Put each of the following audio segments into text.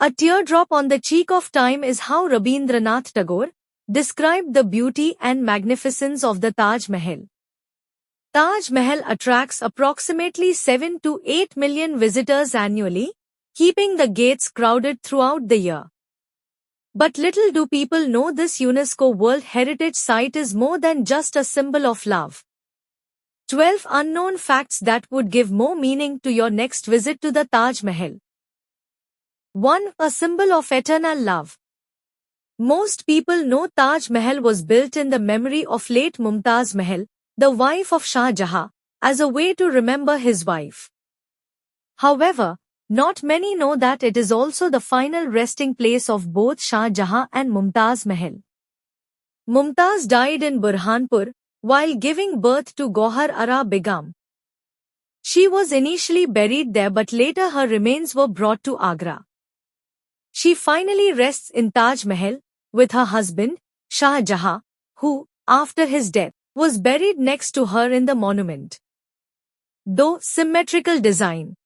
A teardrop on the cheek of time is how Rabindranath Tagore described the beauty and magnificence of the Taj Mahal. Taj Mahal attracts approximately 7 to 8 million visitors annually, keeping the gates crowded throughout the year. But little do people know this UNESCO World Heritage Site is more than just a symbol of love. 12 unknown facts that would give more meaning to your next visit to the Taj Mahal. 1. A symbol of eternal love. Most people know Taj Mahal was built in the memory of late Mumtaz Mahal, the wife of Shah Jahan, as a way to remember his wife. However, not many know that it is also the final resting place of both Shah Jahan and Mumtaz Mahal. Mumtaz died in Burhanpur while giving birth to Gauhar Ara Begum. She was initially buried there, but later her remains were brought to Agra. She finally rests in Taj Mahal with her husband, Shah Jahan, who, after his death, was buried next to her in the monument. Though symmetrical design.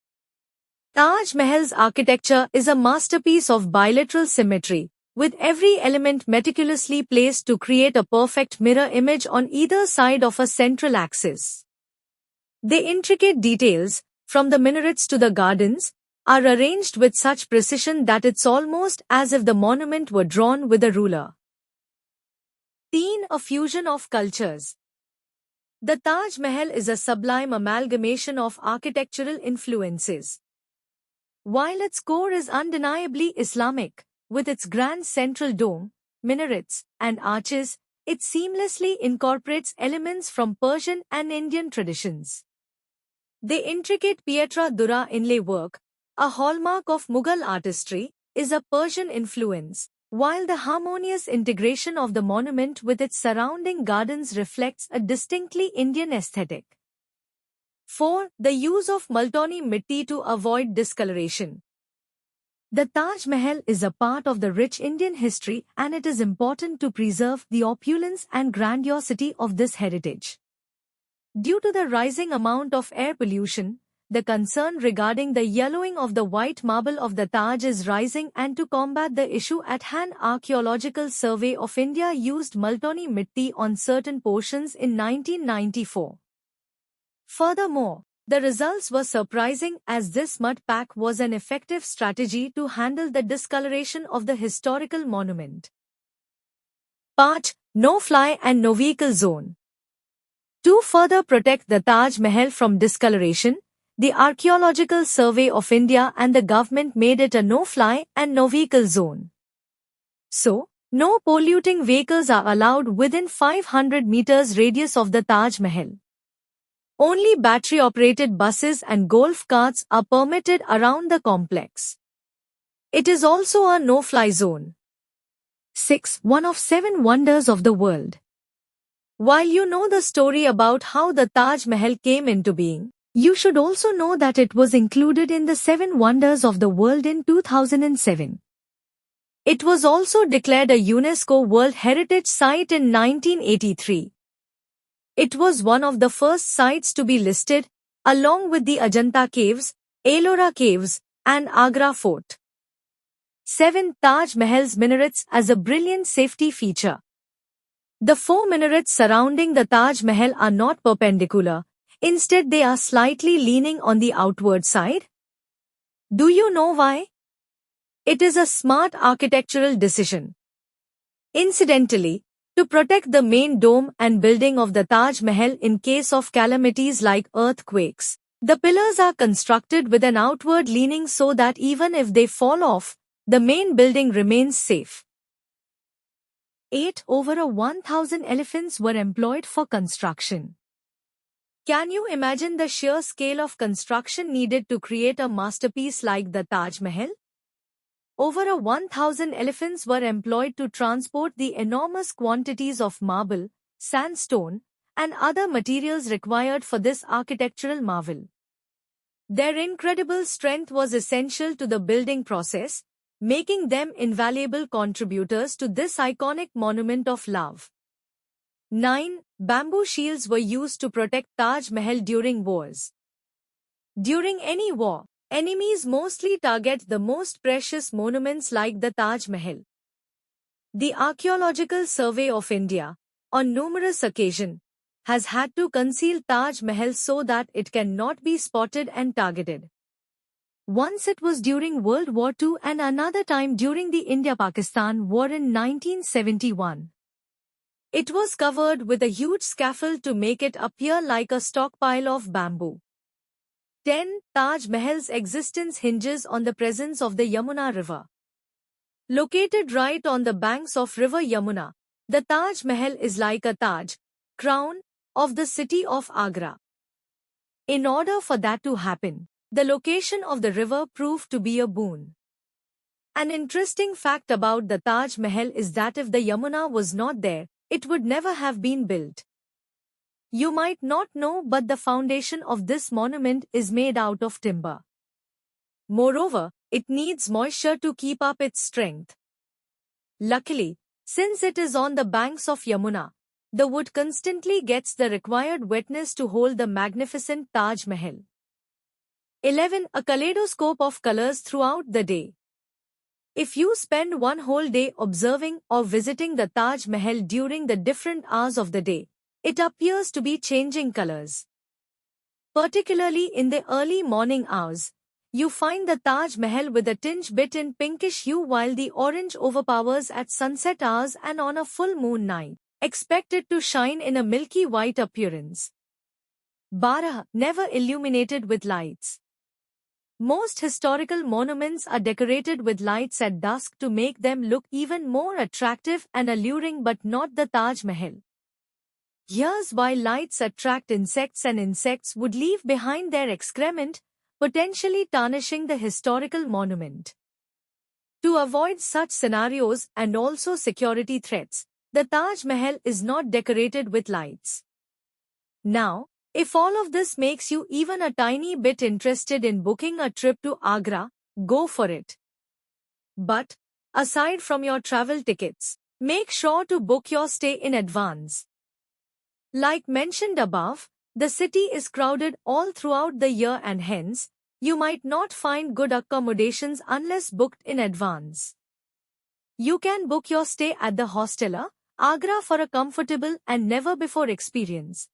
Taj Mahal's architecture is a masterpiece of bilateral symmetry, with every element meticulously placed to create a perfect mirror image on either side of a central axis. The intricate details, from the minarets to the gardens, are arranged with such precision that it's almost as if the monument were drawn with a ruler. A fusion of cultures. The Taj Mahal is a sublime amalgamation of architectural influences. While its core is undeniably Islamic, with its grand central dome, minarets, and arches, it seamlessly incorporates elements from Persian and Indian traditions. The intricate Pietra Dura inlay work, a hallmark of Mughal artistry, is a Persian influence, while the harmonious integration of the monument with its surrounding gardens reflects a distinctly Indian aesthetic. 4. The use of Multani mitti to avoid discoloration. The Taj Mahal is a part of the rich Indian history, and it is important to preserve the opulence and grandiosity of this heritage. Due to the rising amount of air pollution, the concern regarding the yellowing of the white marble of the Taj is rising, and to combat the issue at hand, Archaeological Survey of India used Multani mitti on certain portions in 1994. Furthermore, the results were surprising, as this mud pack was an effective strategy to handle the discoloration of the historical monument. Part: No-Fly and No-Vehicle Zone. To further protect the Taj Mahal from discoloration, the Archaeological Survey of India and the government made it a no-fly and no-vehicle zone. So, no polluting vehicles are allowed within 500 meters radius of the Taj Mahal. Only battery-operated buses and golf carts are permitted around the complex. It is also a no-fly zone. 6. One of 7 wonders of the world. While you know the story about how the Taj Mahal came into being, you should also know that it was included in the 7 wonders of the world in 2007. It was also declared a UNESCO World Heritage Site in 1983. It was one of the first sites to be listed, along with the Ajanta Caves, Ellora Caves, and Agra Fort. 7. Taj Mahal's minarets as a brilliant safety feature. The 4 minarets surrounding the Taj Mahal are not perpendicular. Instead, they are slightly leaning on the outward side. Do you know why? It is a smart architectural decision. Incidentally, to protect the main dome and building of the Taj Mahal in case of calamities like earthquakes, the pillars are constructed with an outward leaning so that even if they fall off, the main building remains safe. 8. Over 1,000 elephants were employed for construction. Can you imagine the sheer scale of construction needed to create a masterpiece like the Taj Mahal? Over 1,000 elephants were employed to transport the enormous quantities of marble, sandstone, and other materials required for this architectural marvel. Their incredible strength was essential to the building process, making them invaluable contributors to this iconic monument of love. 9. Bamboo shields were used to protect Taj Mahal during wars. During any war, Enemies mostly target the most precious monuments like the Taj Mahal. The Archaeological Survey of India, on numerous occasions, has had to conceal Taj Mahal so that it cannot be spotted and targeted. Once it was during World War II and another time during the India-Pakistan War in 1971. It was covered with a huge scaffold to make it appear like a stockpile of bamboo. 10. Taj Mahal's existence hinges on the presence of the Yamuna River. Located right on the banks of River Yamuna, the Taj Mahal is like a Taj, crown, of the city of Agra. In order for that to happen, the location of the river proved to be a boon. An interesting fact about the Taj Mahal is that if the Yamuna was not there, it would never have been built. You might not know, but the foundation of this monument is made out of timber. Moreover, it needs moisture to keep up its strength. Luckily, since it is on the banks of Yamuna, the wood constantly gets the required wetness to hold the magnificent Taj Mahal. 11. A kaleidoscope of colors throughout the day. If you spend one whole day observing or visiting the Taj Mahal during the different hours of the day, it appears to be changing colors. Particularly in the early morning hours, you find the Taj Mahal with a tinge bit in pinkish hue while the orange overpowers at sunset hours and on a full moon night, expected to shine in a milky white appearance. 12. Never illuminated with lights. Most historical monuments are decorated with lights at dusk to make them look even more attractive and alluring, but not the Taj Mahal. Here's why: lights attract insects and insects would leave behind their excrement, potentially tarnishing the historical monument. To avoid such scenarios and also security threats, the Taj Mahal is not decorated with lights. Now, if all of this makes you even a tiny bit interested in booking a trip to Agra, go for it. But, aside from your travel tickets, make sure to book your stay in advance. Like mentioned above, the city is crowded all throughout the year and hence, you might not find good accommodations unless booked in advance. You can book your stay at the Hosteler, Agra for a comfortable and never-before experience.